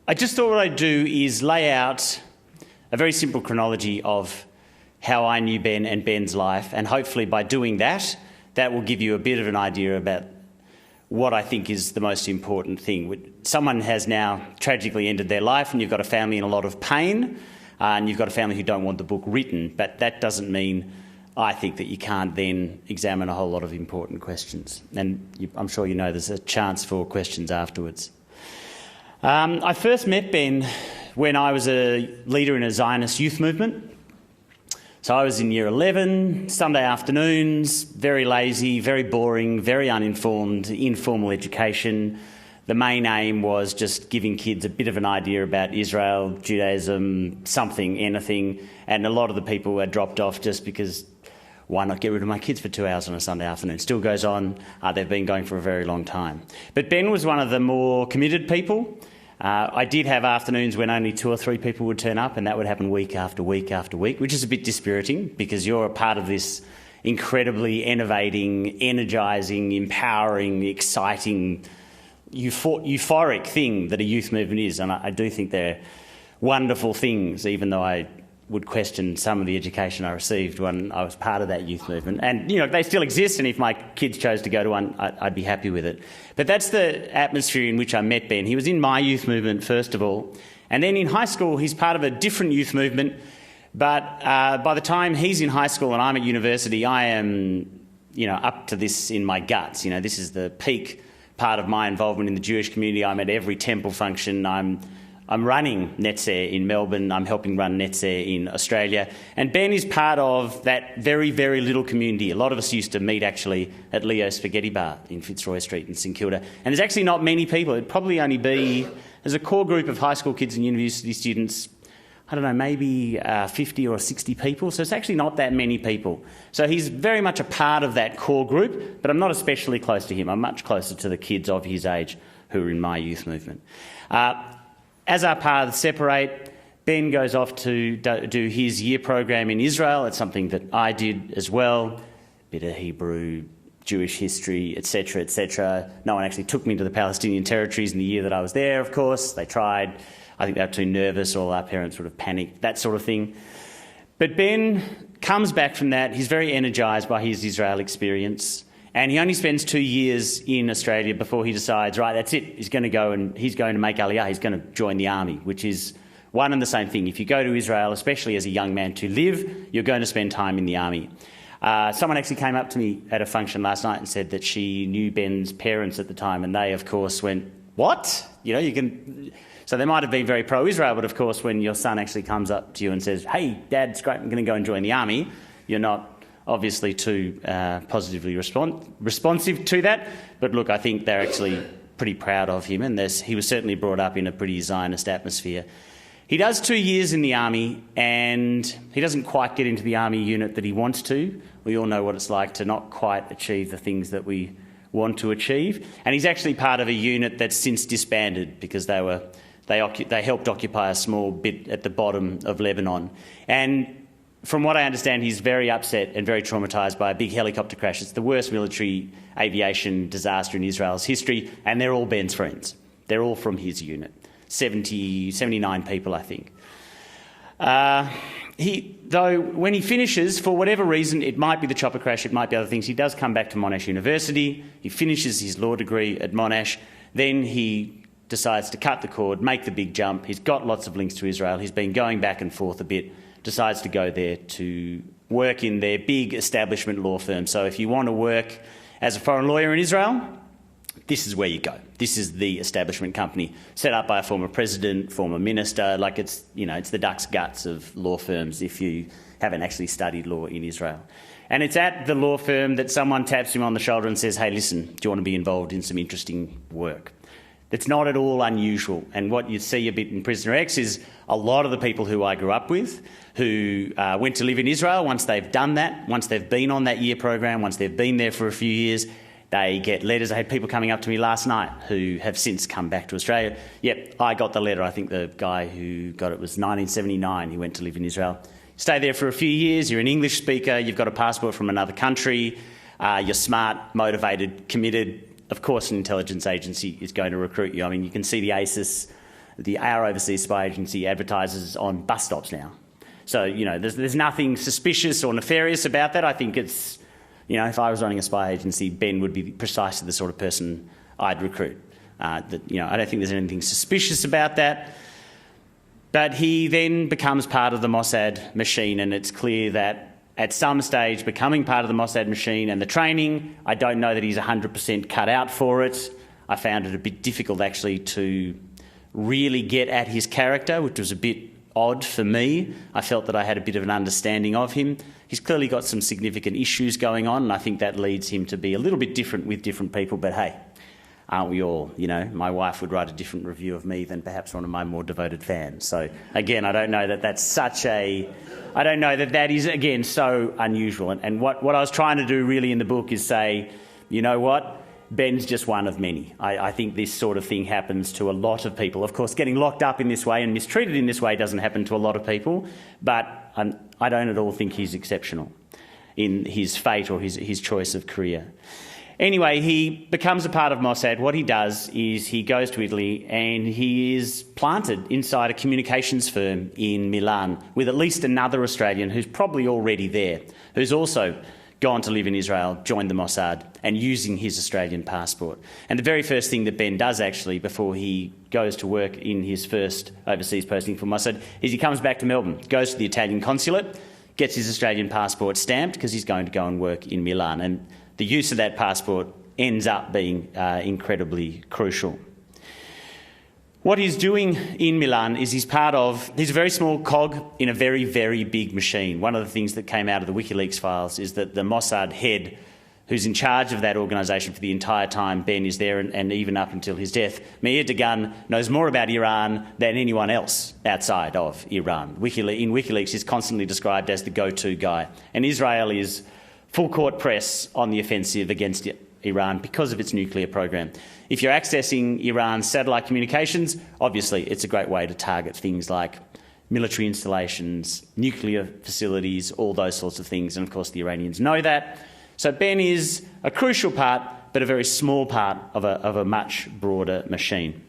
I just thought what I'd do is lay out a very simple chronology of how I knew Ben and Ben's life, and hopefully by doing that, that will give you a bit of an idea about what I think is the most important thing. Someone has now tragically ended their life, and you've got a family in a lot of pain, and you've got a family who don't want the book written, but that doesn't mean, I think, that you can't then examine a whole lot of important questions. And I'm sure you know there's a chance for questions afterwards. I first met Ben when I was a leader in a Zionist youth movement. So I was in year 11, Sunday afternoons, very lazy, very boring, very uninformed, informal education. The main aim was just giving kids a bit of an idea about Israel, Judaism, something, anything. And a lot of the people had dropped off just because why not get rid of my kids for 2 hours on a Sunday afternoon? Still goes on. They've been going for a very long time. But Ben was one of the more committed people. I did have afternoons when only 2 or 3 people would turn up, and that would happen week after week after week, which is a bit dispiriting because you're a part of this incredibly innovating, energising, empowering, exciting, euphoric thing that a youth movement is. And I do think they're wonderful things, even though I would question some of the education I received when I was part of that youth movement. And, you know, they still exist, and if my kids chose to go to one, I'd be happy with it. But that's the atmosphere in which I met Ben. He was in my youth movement, first of all. And then in high school, he's part of a different youth movement. But by the time he's in high school and I'm at university, I am, up to this in my guts. This is the peak part of my involvement in the Jewish community. I'm at every temple function. I'm running Netzer in Melbourne. I'm helping run Netzer in Australia. And Ben is part of that very, very little community. A lot of us used to meet actually at Leo's Spaghetti Bar in Fitzroy Street in St Kilda. And there's actually not many people. It'd probably only be, there's a core group of high school kids and university students, I don't know, maybe 50 or 60 people. So it's actually not that many people. So he's very much a part of that core group, but I'm not especially close to him. I'm much closer to the kids of his age who are in my youth movement. As our paths separate, Ben goes off to do his year program in Israel. It's something that I did as well. Bit of Hebrew, Jewish history, etc., etc. No one actually took me to the Palestinian territories in the year that I was there, of course. They tried. I think they were too nervous. All our parents would have panicked, that sort of thing. But Ben comes back from that. He's very energised by his Israel experience. And he only spends 2 years in Australia before he decides, right, that's it. He's going to go and he's going to make Aliyah. He's going to join the army, which is one and the same thing. If you go to Israel, especially as a young man to live, you're going to spend time in the army. Someone actually came up to me at a function last night and said that she knew Ben's parents at the time, and they, of course, went, what? You can... So they might have been very pro-Israel, but, of course, when your son actually comes up to you and says, hey, Dad, it's great, I'm going to go and join the army, you're not obviously too positively responsive to that. But look, I think they're actually pretty proud of him, and he was certainly brought up in a pretty Zionist atmosphere. He does 2 years in the army, and he doesn't quite get into the army unit that he wants to. We all know what it's like to not quite achieve the things that we want to achieve. And he's actually part of a unit that's since disbanded because they helped occupy a small bit at the bottom of Lebanon. And from what I understand, he's very upset and very traumatised by a big helicopter crash. It's the worst military aviation disaster in Israel's history, and they're all Ben's friends. They're all from his unit. 79 people, I think. Though when he finishes, for whatever reason, it might be the chopper crash, it might be other things, he does come back to Monash University. He finishes his law degree at Monash. Then he decides to cut the cord, make the big jump. He's got lots of links to Israel. He's been going back and forth a bit. Decides to go there to work in their big establishment law firm. So if you want to work as a foreign lawyer in Israel, this is where you go. This is the establishment company set up by a former president, former minister. Like it's the duck's guts of law firms if you haven't actually studied law in Israel. And it's at the law firm that someone taps him on the shoulder and says, hey, listen, do you want to be involved in some interesting work? That's not at all unusual. And what you see a bit in Prisoner X is a lot of the people who I grew up with who went to live in Israel, once they've done that, once they've been on that year program, once they've been there for a few years, they get letters. I had people coming up to me last night who have since come back to Australia. Yep, I got the letter. I think the guy who got it was 1979. He went to live in Israel. Stay there for a few years. You're an English speaker. You've got a passport from another country. You're smart, motivated, committed. Of course, an intelligence agency is going to recruit you. I mean, you can see the ASIS our overseas spy agency advertises on bus stops now. So, you know, there's nothing suspicious or nefarious about that. I think it's, you know, if I was running a spy agency, Ben would be precisely the sort of person I'd recruit. I don't think there's anything suspicious about that. But he then becomes part of the Mossad machine, and it's clear that at some stage becoming part of the Mossad machine and the training, I don't know that he's 100% cut out for it. I found it a bit difficult actually to really get at his character, which was a bit odd for me. I felt that I had a bit of an understanding of him. He's clearly got some significant issues going on, and I think that leads him to be a little bit different with different people. But hey, aren't we all? You know, my wife would write a different review of me than perhaps one of my more devoted fans. So again, I don't know that that's such a... I don't know that that is, again, so unusual. And what I was trying to do really in the book is say, you know what? Ben's just one of many. I think this sort of thing happens to a lot of people. Of course, getting locked up in this way and mistreated in this way doesn't happen to a lot of people, but I don't at all think he's exceptional in his fate or his choice of career. Anyway, he becomes a part of Mossad. What he does is he goes to Italy and he is planted inside a communications firm in Milan with at least another Australian who's probably already there, who's also gone to live in Israel, joined the Mossad, and using his Australian passport. And the very first thing that Ben does actually before he goes to work in his first overseas posting for Mossad is he comes back to Melbourne, goes to the Italian consulate, gets his Australian passport stamped because he's going to go and work in Milan. And the use of that passport ends up being incredibly crucial. What he's doing in Milan is he's a very small cog in a very, very big machine. One of the things that came out of the WikiLeaks files is that the Mossad head, who's in charge of that organisation for the entire time Ben is there and even up until his death, Meir Dagan, knows more about Iran than anyone else outside of Iran. In WikiLeaks, he's constantly described as the go-to guy. And Israel is full court press on the offensive against Iran because of its nuclear program. If you're accessing Iran's satellite communications, obviously it's a great way to target things like military installations, nuclear facilities, all those sorts of things. And of course the Iranians know that. So Ben is a crucial part, but a very small part of a much broader machine.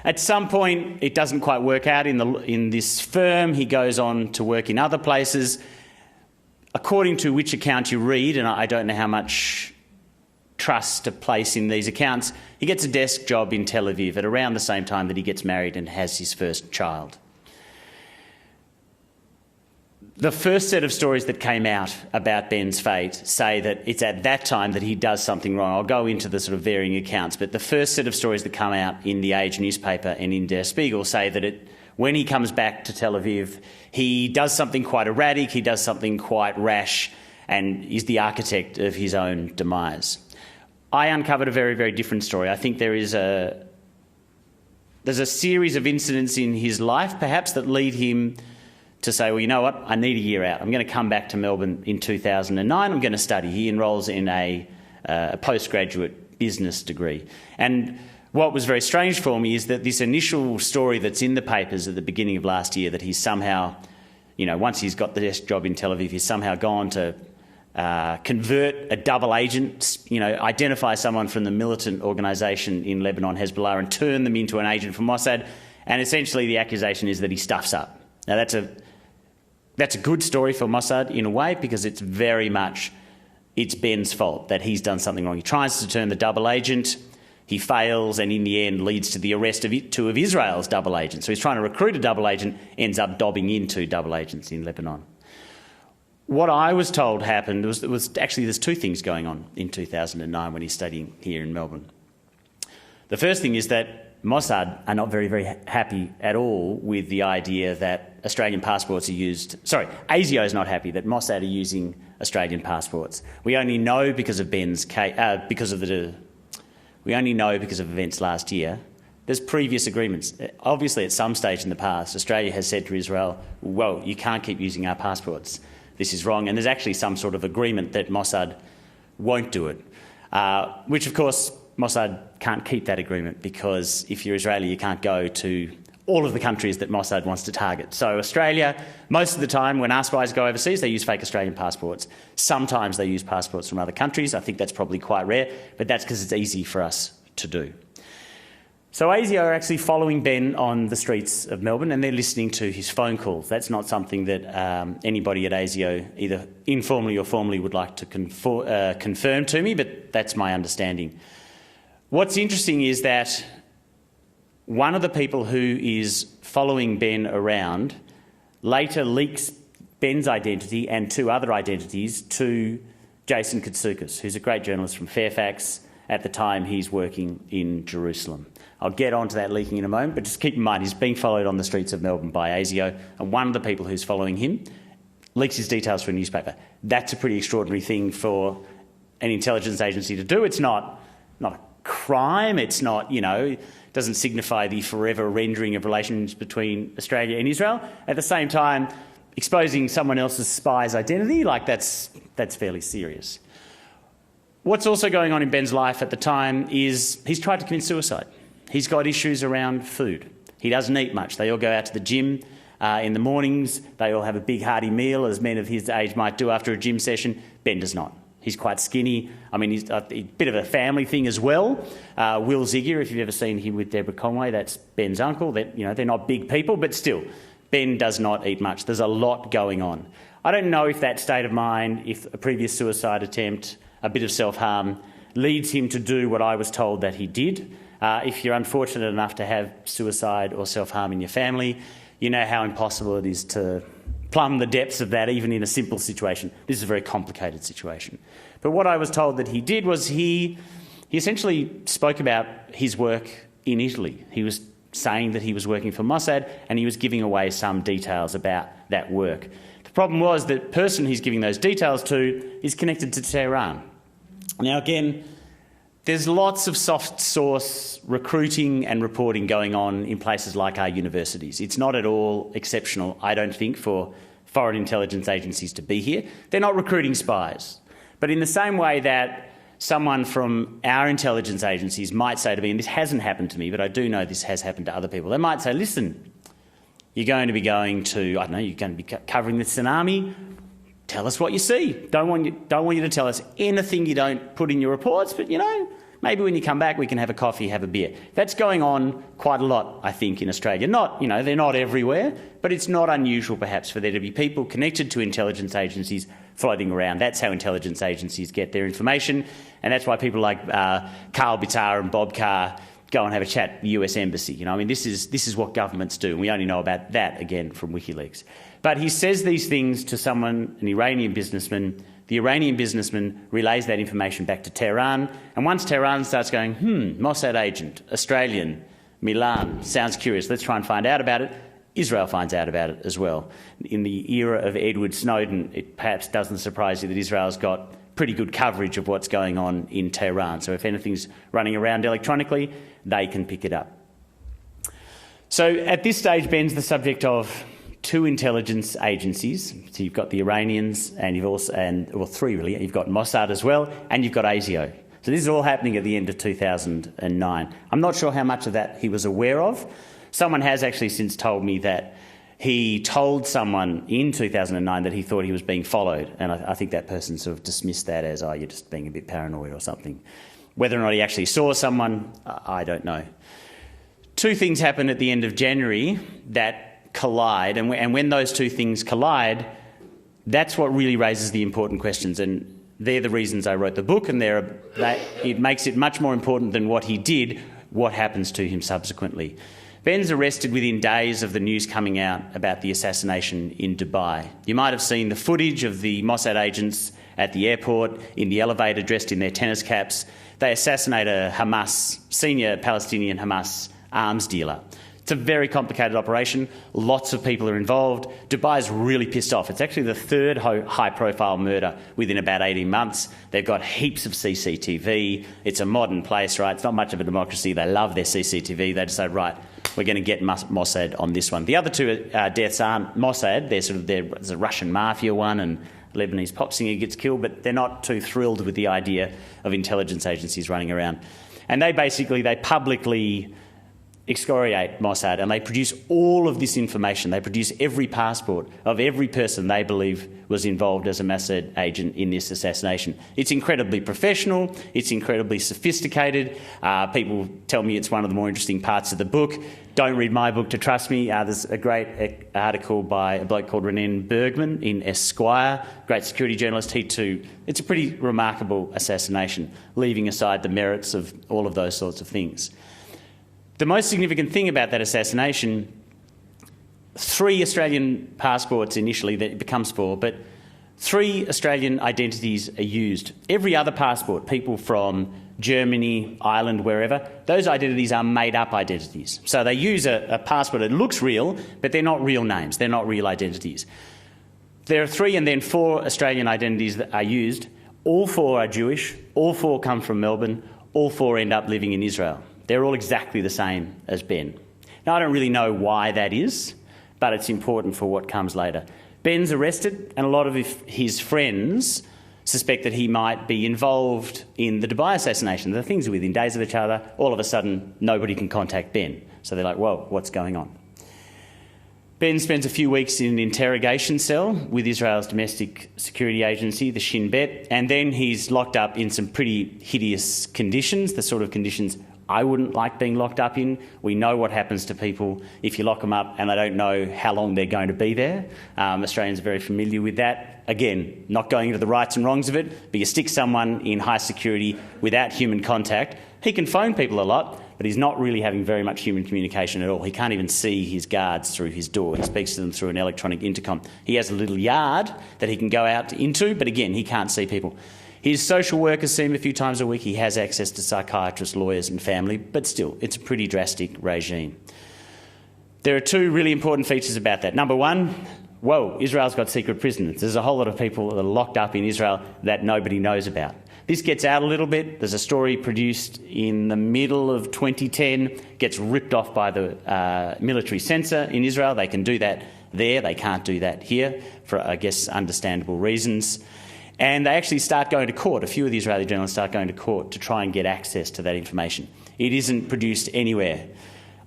At some point, it doesn't quite work out in this firm. He goes on to work in other places. According to which account you read, and I don't know how much trust to place in these accounts, he gets a desk job in Tel Aviv at around the same time that he gets married and has his first child. The first set of stories that came out about Ben's fate say that it's at that time that he does something wrong. I'll go into the sort of varying accounts, but the first set of stories that come out in the Age newspaper and in Der Spiegel say that when he comes back to Tel Aviv, he does something quite erratic, he does something quite rash, and is the architect of his own demise. I uncovered a very, very different story. I think there's a series of incidents in his life, perhaps, that lead him to say, well, you know what, I need a year out. I'm going to come back to Melbourne in 2009. I'm going to study. He enrolls in a postgraduate business degree. And what was very strange for me is that this initial story that's in the papers at the beginning of last year, that he's somehow, once he's got the desk job in Tel Aviv, he's somehow gone to convert a double agent, identify someone from the militant organisation in Lebanon, Hezbollah, and turn them into an agent for Mossad. And essentially the accusation is that he stuffs up. Now that's a good story for Mossad in a way, because it's very much, it's Ben's fault that he's done something wrong. He tries to turn the double agent, he fails, and in the end leads to the arrest of two of Israel's double agents. So he's trying to recruit a double agent, ends up dobbing into double agents in Lebanon. What I was told happened was actually there's two things going on in 2009 when he's studying here in Melbourne. The first thing is that Mossad are not very, very happy at all with the idea that Australian passports are used. Sorry, ASIO is not happy that Mossad are using Australian passports. We only know because of Ben's case, we only know because of events last year. There's previous agreements. Obviously, at some stage in the past, Australia has said to Israel, well, you can't keep using our passports. This is wrong. And there's actually some sort of agreement that Mossad won't do it, which, of course, Mossad can't keep that agreement, because if you're Israeli, you can't go to all of the countries that Mossad wants to target. So Australia, most of the time when our spies go overseas, they use fake Australian passports. Sometimes they use passports from other countries. I think that's probably quite rare, but that's because it's easy for us to do. So ASIO are actually following Ben on the streets of Melbourne, and they're listening to his phone calls. That's not something that anybody at ASIO, either informally or formally, would like to confirm to me, but that's my understanding. What's interesting is that one of the people who is following Ben around later leaks Ben's identity and two other identities to Jason Katsoukas, who's a great journalist from Fairfax. At the time, he's working in Jerusalem. I'll get on to that leaking in a moment, but just keep in mind he's being followed on the streets of Melbourne by ASIO, and one of the people who's following him leaks his details for a newspaper. That's a pretty extraordinary thing for an intelligence agency to do. It's not a crime. It's not, doesn't signify the forever rendering of relations between Australia and Israel. At the same time, exposing someone else's spy's identity, that's fairly serious. What's also going on in Ben's life at the time is he's tried to commit suicide. He's got issues around food. He doesn't eat much. They all go out to the gym in the mornings. They all have a big hearty meal, as men of his age might do after a gym session. Ben does not. He's quite skinny. I mean, he's a bit of a family thing as well. Will Zygier, if you've ever seen him with Deborah Conway, that's Ben's uncle. They're not big people, but still, Ben does not eat much. There's a lot going on. I don't know if that state of mind, if a previous suicide attempt, a bit of self-harm, leads him to do what I was told that he did. If you're unfortunate enough to have suicide or self-harm in your family, you know how impossible it is to plumb the depths of that, even in a simple situation. This is a very complicated situation. But what I was told that he did was he essentially spoke about his work in Italy. He was saying that he was working for Mossad, and he was giving away some details about that work. The problem was that the person he's giving those details to is connected to Tehran. Now, again, there's lots of soft source recruiting and reporting going on in places like our universities. It's not at all exceptional, I don't think, for foreign intelligence agencies to be here. They're not recruiting spies. But in the same way that someone from our intelligence agencies might say to me, and this hasn't happened to me, but I do know this has happened to other people, they might say, listen, you're going to be going to, you're going to be covering the tsunami. Tell us what you see. Don't want you to tell us anything you don't put in your reports, but, maybe when you come back we can have a coffee, have a beer. That's going on quite a lot, I think, in Australia. They're not everywhere, but it's not unusual perhaps for there to be people connected to intelligence agencies floating around. That's how intelligence agencies get their information, and that's why people like Carl Bitar and Bob Carr go and have a chat at the US Embassy. This is what governments do, and we only know about that, again, from WikiLeaks. But he says these things to someone, an Iranian businessman. The Iranian businessman relays that information back to Tehran, and once Tehran starts going, Mossad agent, Australian, Milan, sounds curious, let's try and find out about it, Israel finds out about it as well. In the era of Edward Snowden, it perhaps doesn't surprise you that Israel's got pretty good coverage of what's going on in Tehran. So if anything's running around electronically, they can pick it up. So at this stage, Ben's the subject of two intelligence agencies. So you've got the Iranians, and three really. You've got Mossad as well, and you've got ASIO. So this is all happening at the end of 2009. I'm not sure how much of that he was aware of. Someone has actually since told me that he told someone in 2009 that he thought he was being followed, and I think that person sort of dismissed that as, you're just being a bit paranoid or something. Whether or not he actually saw someone, I don't know. Two things happened at the end of January that collide, and when those two things collide, that's what really raises the important questions, and they're the reasons I wrote the book, and it makes it much more important than what he did, what happens to him subsequently. Ben's arrested within days of the news coming out about the assassination in Dubai. You might have seen the footage of the Mossad agents at the airport, in the elevator, dressed in their tennis caps. They assassinate a senior Palestinian Hamas arms dealer. It's a very complicated operation. Lots of people are involved. Dubai's really pissed off. It's actually the third high-profile murder within about 18 months. They've got heaps of CCTV. It's a modern place, right? It's not much of a democracy. They love their CCTV. They decide, right, we're going to get Mossad on this one. The other two deaths aren't Mossad. There's a Russian mafia one, and a Lebanese pop singer gets killed, but they're not too thrilled with the idea of intelligence agencies running around. And they publicly excoriate Mossad, and they produce all of this information. They produce every passport of every person they believe was involved as a Mossad agent in this assassination. It's incredibly professional, it's incredibly sophisticated. People tell me it's one of the more interesting parts of the book. Don't read my book to trust me. There's a great article by a bloke called Renan Bergman in Esquire, great security journalist. He too, it's a pretty remarkable assassination, leaving aside the merits of all of those sorts of things. The most significant thing about that assassination, 3 Australian passports initially, that it becomes 4, but 3 Australian identities are used. Every other passport, people from Germany, Ireland, wherever, those identities are made-up identities. So they use a passport that looks real, but they're not real names, they're not real identities. There are 3 and then 4 Australian identities that are used. All 4 are Jewish, all 4 come from Melbourne, all 4 end up living in Israel. They're all exactly the same as Ben. Now, I don't really know why that is, but it's important for what comes later. Ben's arrested, and a lot of his friends suspect that he might be involved in the Dubai assassination. The things are within days of each other. All of a sudden, nobody can contact Ben. So they're like, whoa, what's going on? Ben spends a few weeks in an interrogation cell with Israel's domestic security agency, the Shin Bet, and then he's locked up in some pretty hideous conditions, the sort of conditions I wouldn't like being locked up in. We know what happens to people if you lock them up and they don't know how long they're going to be there. Australians are very familiar with that. Again, not going into the rights and wrongs of it, but you stick someone in high security without human contact. He can phone people a lot, but he's not really having very much human communication at all. He can't even see his guards through his door. He speaks to them through an electronic intercom. He has a little yard that he can go out into, but again, he can't see people. His social workers see him a few times a week. He has access to psychiatrists, lawyers and family, but still, it's a pretty drastic regime. There are 2 really important features about that. Number 1, whoa, Israel's got secret prisoners. There's a whole lot of people that are locked up in Israel that nobody knows about. This gets out a little bit. There's a story produced in the middle of 2010, gets ripped off by the military censor in Israel. They can do that there. They can't do that here for, I guess, understandable reasons. And they actually start going to court. A few of the Israeli journalists start going to court to try and get access to that information. It isn't produced anywhere.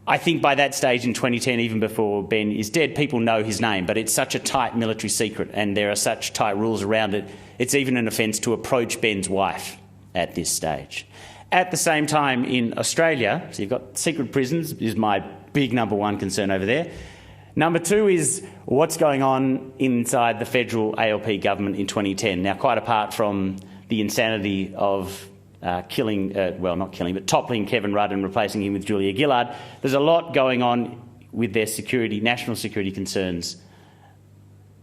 I think by that stage in 2010, even before Ben is dead, people know his name, but it's such a tight military secret and there are such tight rules around it, it's even an offence to approach Ben's wife at this stage. At the same time in Australia, so you've got secret prisons, is my big number 1 concern over there. Number 2 is what's going on inside the federal ALP government in 2010. Now, quite apart from the insanity of toppling Kevin Rudd and replacing him with Julia Gillard, there's a lot going on with their security, national security concerns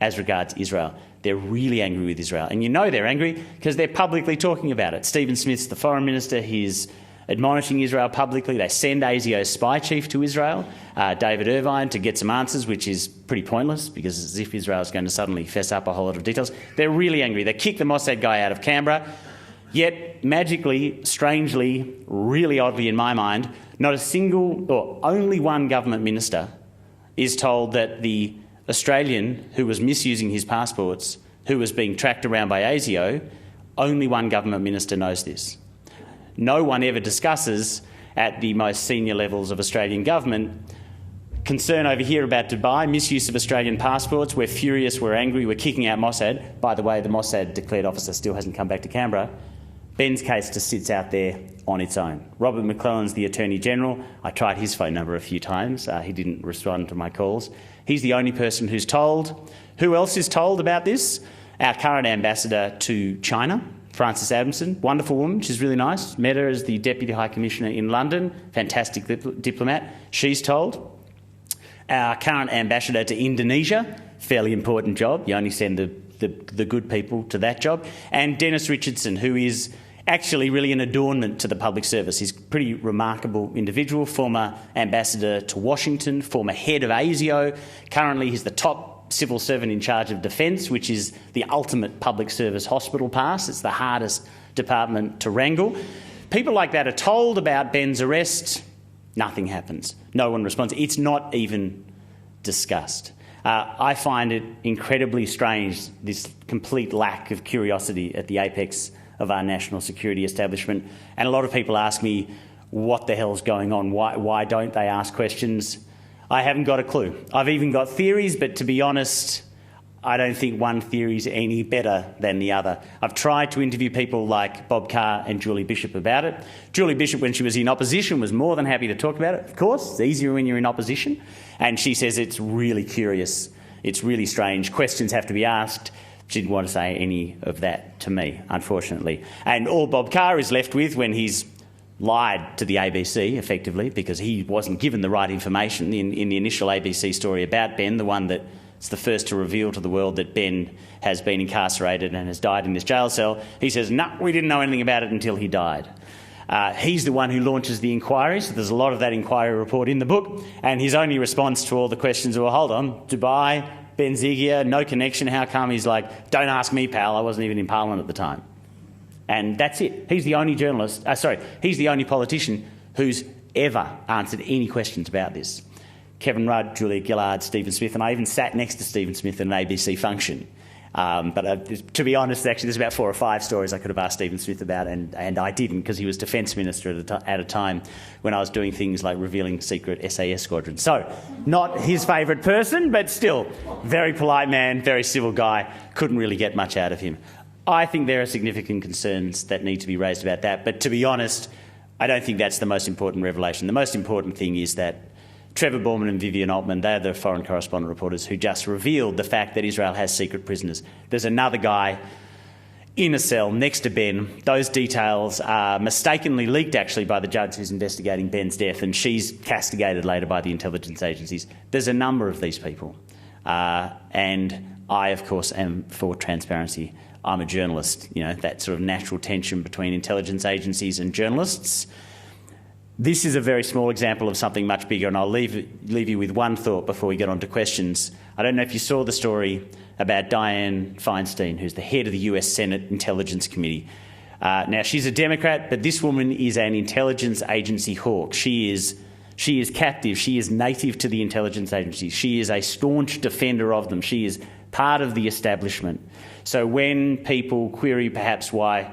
as regards Israel. They're really angry with Israel. And you know they're angry because they're publicly talking about it. Stephen Smith's the foreign minister. He's admonishing Israel publicly. They send ASIO's spy chief to Israel, David Irvine, to get some answers, which is pretty pointless because it's as if Israel is going to suddenly fess up a whole lot of details. They're really angry. They kick the Mossad guy out of Canberra, yet magically, strangely, really oddly in my mind, not a single or only one government minister is told that the Australian who was misusing his passports, who was being tracked around by ASIO, only one government minister knows this. No one ever discusses at the most senior levels of Australian government concern over here about Dubai, misuse of Australian passports. We're furious, we're angry, we're kicking out Mossad. By the way, the Mossad declared officer still hasn't come back to Canberra. Ben's case just sits out there on its own. Robert McClelland's the Attorney General. I tried his phone number a few times. He didn't respond to my calls. He's the only person who's told. Who else is told about this? Our current ambassador to China, Frances Adamson, wonderful woman, she's really nice. Met her as the Deputy High Commissioner in London, fantastic diplomat. She's told. Our current ambassador to Indonesia, fairly important job. You only send the good people to that job. And Dennis Richardson, who is actually really an adornment to the public service. He's a pretty remarkable individual, former ambassador to Washington, former head of ASIO. Currently he's the top civil servant in charge of defence, which is the ultimate public service hospital pass. It's the hardest department to wrangle. People like that are told about Ben's arrest. Nothing happens. No one responds. It's not even discussed. I find it incredibly strange, this complete lack of curiosity at the apex of our national security establishment. And a lot of people ask me, what the hell's going on? Why don't they ask questions? I haven't got a clue. I've even got theories, but to be honest, I don't think one theory is any better than the other. I've tried to interview people like Bob Carr and Julie Bishop about it. Julie Bishop, when she was in opposition, was more than happy to talk about it. Of course, it's easier when you're in opposition. And she says it's really curious. It's really strange. Questions have to be asked. She didn't want to say any of that to me, unfortunately. And all Bob Carr is left with when he's lied to the ABC, effectively, because he wasn't given the right information in the initial ABC story about Ben, the one that's the first to reveal to the world that Ben has been incarcerated and has died in this jail cell. He says, no, we didn't know anything about it until he died. He's the one who launches the inquiry, so there's a lot of that inquiry report in the book, and his only response to all the questions were, hold on, Dubai, Ben Zygier, no connection, how come? He's like, don't ask me, pal, I wasn't even in Parliament at the time. And that's it. He's the only he's the only politician who's ever answered any questions about this. Kevin Rudd, Julia Gillard, Stephen Smith, and I even sat next to Stephen Smith at an ABC function. But to be honest, actually, there's about 4 or 5 stories I could have asked Stephen Smith about, and I didn't, because he was Defence Minister at a time when I was doing things like revealing secret SAS squadrons. So, not his favourite person, but still, very polite man, very civil guy, couldn't really get much out of him. I think there are significant concerns that need to be raised about that, but to be honest, I don't think that's the most important revelation. The most important thing is that Trevor Borman and Vivian Altman, they're the foreign correspondent reporters who just revealed the fact that Israel has secret prisoners. There's another guy in a cell next to Ben. Those details are mistakenly leaked, actually, by the judge who's investigating Ben's death, and she's castigated later by the intelligence agencies. There's a number of these people. And I, of course, am for transparency. I'm a journalist, you know, that sort of natural tension between intelligence agencies and journalists. This is a very small example of something much bigger, and I'll leave you with one thought before we get on to questions. I don't know if you saw the story about Dianne Feinstein, who's the head of the US Senate Intelligence Committee. Now, she's a Democrat, but this woman is an intelligence agency hawk. She is captive. She is native to the intelligence agencies. She is a staunch defender of them. She is part of the establishment. So when people query perhaps why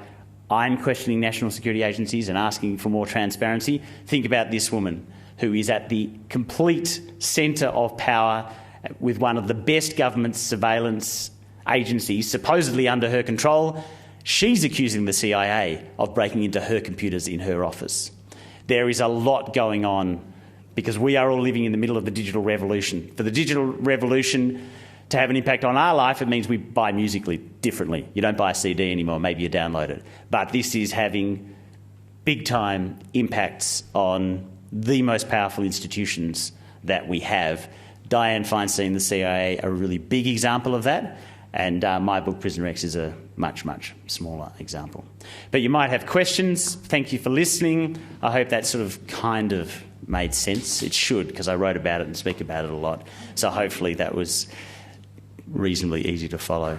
I'm questioning national security agencies and asking for more transparency, think about this woman who is at the complete centre of power with one of the best government surveillance agencies supposedly under her control. She's accusing the CIA of breaking into her computers in her office. There is a lot going on because we are all living in the middle of the digital revolution. For the digital revolution to have an impact on our life, it means we buy music differently. You don't buy a CD anymore, maybe you download it. But this is having big-time impacts on the most powerful institutions that we have. Dianne Feinstein, the CIA, are a really big example of that, and my book, Prisoner X, is a much, much smaller example. But you might have questions. Thank you for listening. I hope that sort of kind of made sense. It should, because I wrote about it and speak about it a lot. So hopefully that was reasonably easy to follow.